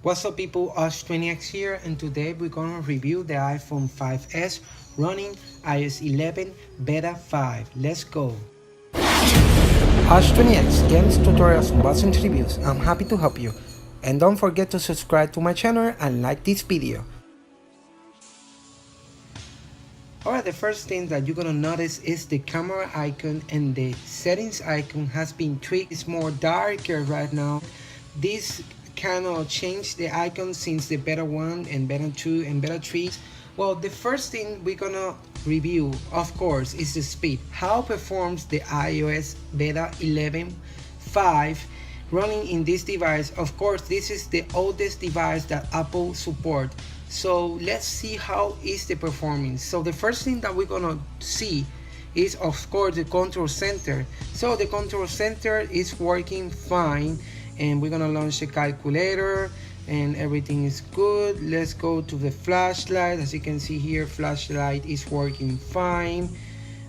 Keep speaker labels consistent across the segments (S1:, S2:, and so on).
S1: What's up people, Ash20X here, and today we're gonna review the iPhone 5s running iOS 11 Beta 5. Let's go! Ash20X games, tutorials, unboxing reviews. I'm happy to help you. And don't forget to subscribe to my channel and like this video. Alright, the first thing that you're gonna notice is the camera icon, and the settings icon has been tweaked. It's more darker right now. This cannot change the icon since the beta 1 and beta 2 and beta 3. Well, the first thing we're gonna review, of course, is the speed. How performs the iOS beta 11.5 running in this device? Of course, this is the oldest device that Apple support. So let's see how is the performance. So the first thing that we're gonna see is, of course, the control center. So the control center is working fine, and we're gonna launch the calculator and everything is good. Let's go to the flashlight. As you can see here, flashlight is working fine.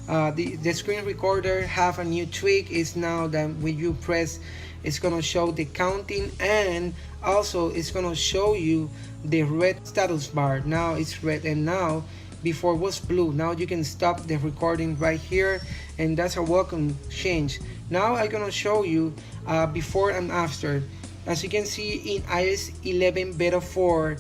S1: The screen recorder have a new tweak. Is now that when you press, it's gonna show the counting, and also it's gonna show you the red status bar. Now it's red, and now before was blue. Now you can stop the recording right here, and that's a welcome change. Now I'm gonna show you before and after. As you can see, in iOS 11 beta 4,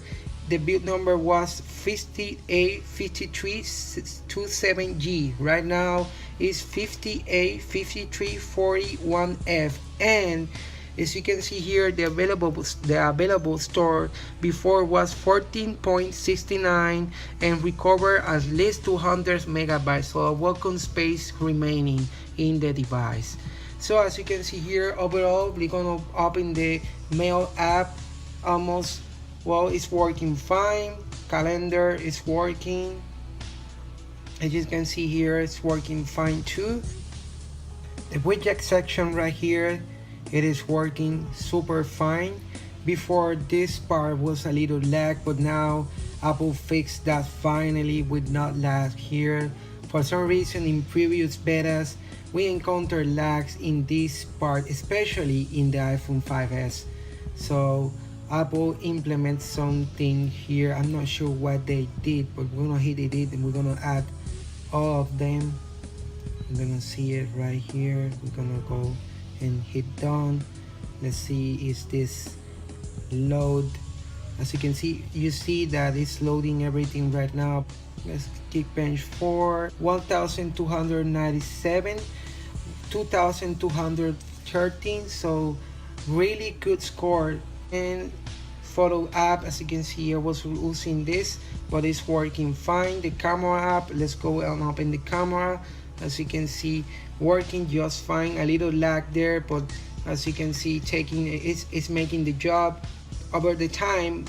S1: the build number was 585327G. Right now is 585341F, and as you can see here, the available store before was 14.69 and recover at least 200 megabytes, so a welcome space remaining in the device. So as you can see here, overall we're gonna open the mail app. Almost, well, it's working fine. Calendar is working, as you can see here, it's working fine too. The widget section right here, it is working super fine. Before, this part was a little lag, but now Apple fixed that finally with not lag here. For some reason in previous betas we encountered lags in this part, especially in the iPhone 5s. So Apple implements something here. I'm not sure what they did, but we're gonna hit edit and we're gonna add all of them. I'm gonna see it right here. We're gonna go and hit done. Let's see, is this load? As you can see, you see that it's loading everything right now. Let's Geekbench 4, 1297, 2213, so really good score. And photo app, as you can see, I was using this, but it's working fine. The camera app, let's go and open the camera. As you can see, working just fine. A little lag there, but as you can see, it's making the job. Over the time,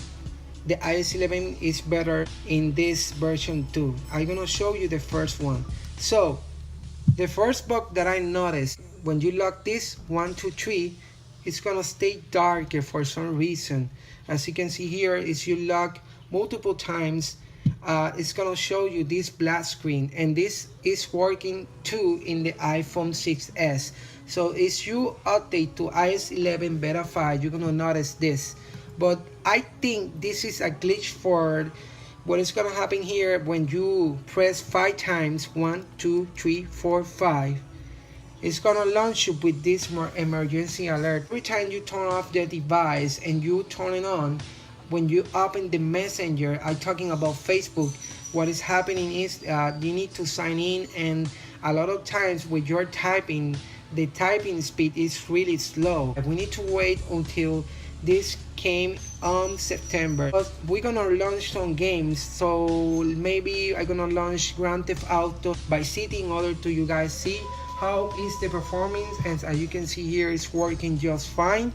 S1: the iOS 11 is better in this version too. I'm gonna show you the first one. So the first bug that I noticed, when you lock this 1 2 3, it's gonna stay darker for some reason. As you can see here, if you lock multiple times, it's gonna show you this black screen, and this is working too in the iPhone 6s. So if you update to iOS 11 beta 5, you're gonna notice this. But I think this is a glitch for what is gonna happen here. When you press 5 times, 1 2 3 4 5, it's gonna launch you with this emergency alert. Every time you turn off the device and you turn it on, when you open the messenger, I'm talking about Facebook, what is happening is you need to sign in, and a lot of times when you're typing, the typing speed is really slow. We need to wait until this came on September. But we're gonna launch some games, so maybe I'm gonna launch Grand Theft Auto Vice City in order to you guys see how is the performance. And as you can see here, it's working just fine.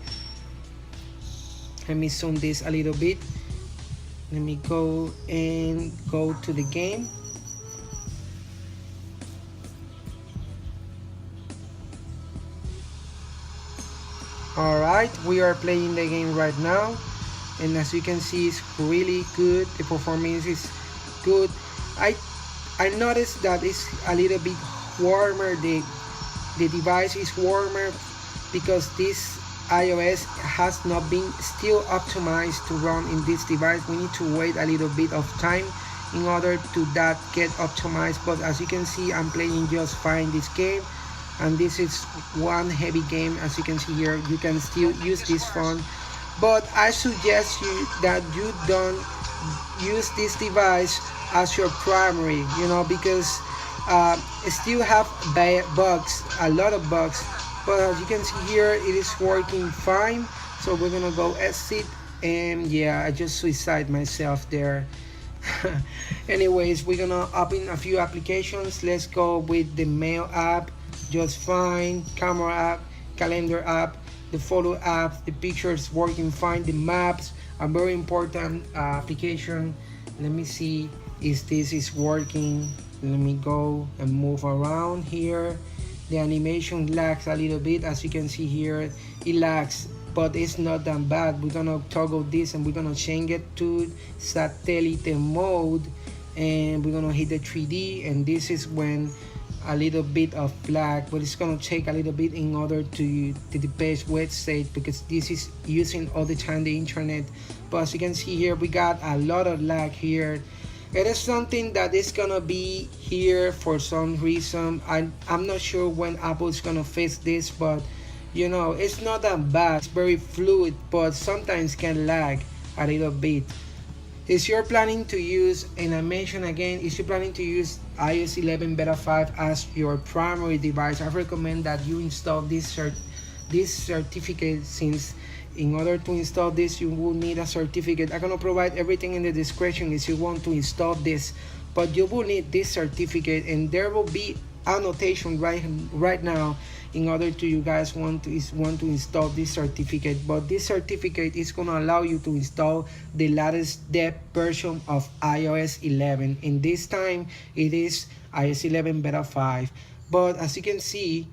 S1: Let me zoom this a little bit. Let me go to the game. Alright, we are playing the game right now, and as you can see, it's really good. The performance is good. I noticed that it's a little bit warmer. The device is warmer because this iOS has not been still optimized to run in this device. We need to wait a little bit of time in order to that get optimized, but as you can see, I'm playing just fine this game, and this is one heavy game. As you can see here, you can still use this phone, but I suggest you that you don't use this device as your primary, because it still have bugs, a lot of bugs, but as you can see here, it is working fine. So we're gonna go exit, and yeah, I just suicide myself there. Anyways, we're gonna open a few applications. Let's go with the mail app, just fine, camera app, calendar app, the photo app, the pictures working fine, the maps, a very important application. Let me see if this is working. Let me go and move around here. The animation lags a little bit, as you can see here, it lags, but it's not that bad. We're gonna toggle this and we're gonna change it to satellite mode, and we're gonna hit the 3D, and this is when a little bit of lag, but it's gonna take a little bit in order to the best website, because this is using all the time the internet. But as you can see here, we got a lot of lag here. It is something that is gonna be here for some reason. I'm not sure when Apple is gonna fix this, but it's not that bad. It's very fluid, but sometimes can lag a little bit. If you're planning to use, and I mention again, if you're planning to use iOS 11 Beta 5 as your primary device, I recommend that you install this certificate, since in order to install this, you will need a certificate. I'm gonna provide everything in the description if you want to install this, but you will need this certificate, and there will be annotation right now in order to you guys want to install this certificate. But this certificate is going to allow you to install the latest depth version of iOS 11, and this time it is iOS 11 Beta 5. But as you can see,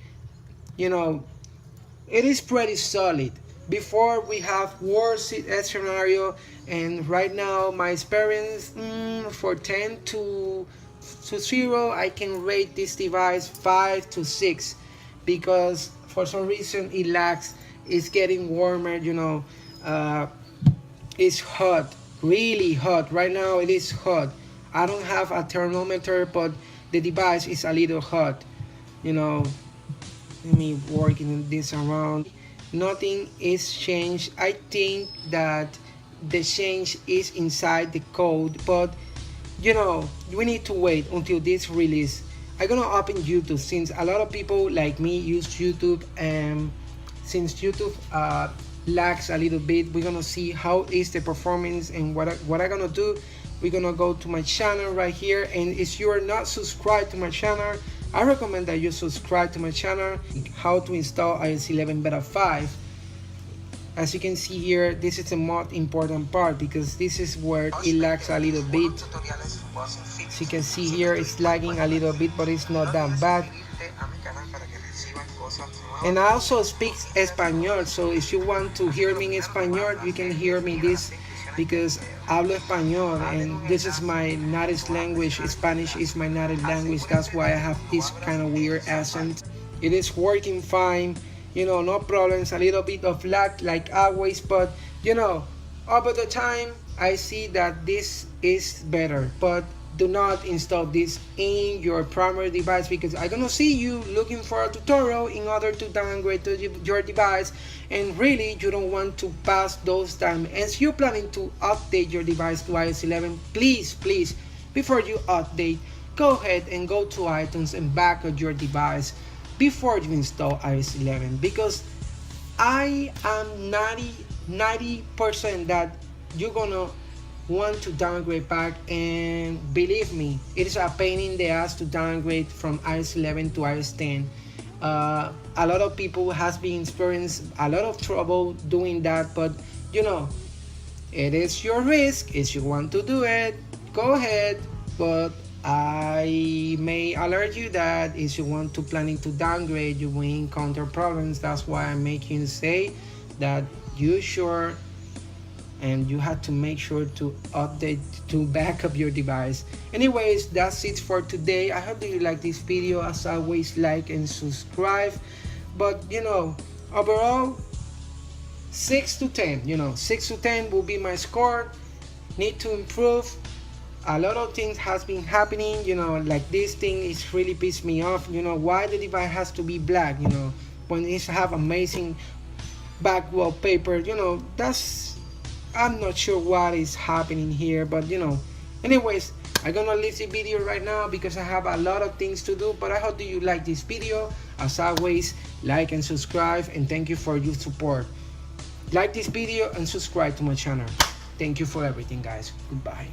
S1: it is pretty solid. Before we have worst scenario, and right now my experience, for 10 to 0, I can rate this device 5 to 6, because for some reason it lags. It's getting warmer, it's hot, really hot right now. It is hot. I don't have a thermometer, but the device is a little hot. Let me work in this around. Nothing is changed. I think that the change is inside the code, but we need to wait until this release. I'm gonna open YouTube, since a lot of people like me use YouTube, and since YouTube lags a little bit, we're gonna see how is the performance. And what I'm gonna do, we're gonna go to my channel right here, and if you are not subscribed to my channel, I recommend that you subscribe to my channel. How to install iOS 11 Beta 5. As you can see here, this is the most important part, because this is where it lags a little bit. As you can see here, it's lagging a little bit, but it's not that bad. And I also speak Espanol, so if you want to hear me in Espanol, you can hear me this, because hablo español, and this is my native language. Spanish is my native language. That's why I have this kind of weird accent. It is working fine, no problems. A little bit of lag like always, but over the time I see that this is better. But do not install this in your primary device, because I'm gonna see you looking for a tutorial in order to downgrade to your device, and really you don't want to pass those time. As you're planning to update your device to iOS 11, please, before you update, go ahead and go to iTunes and back up your device before you install iOS 11, because I am 90% that you're gonna want to downgrade back, and believe me, it is a pain in the ass to downgrade from iOS 11 to iOS 10. A lot of people has been experiencing a lot of trouble doing that, but it is your risk. If you want to do it, go ahead, but I may alert you that if you want to planning to downgrade, you will encounter problems. That's why I'm making you say that you sure, and you have to make sure to update to back up your device. Anyways, that's it for today. I hope that you like this video. As always, like and subscribe. But overall, 6 to 10, 6 to 10 will be my score. Need to improve. A lot of things has been happening, like this thing is really pissed me off. Why the device has to be black, when it have amazing back wallpaper, that's, I'm not sure what is happening here, but anyways, I'm gonna leave the video right now because I have a lot of things to do. But I hope that you like this video. As always, like and subscribe, and thank you for your support. Like this video and subscribe to my channel. Thank you for everything, guys. Goodbye.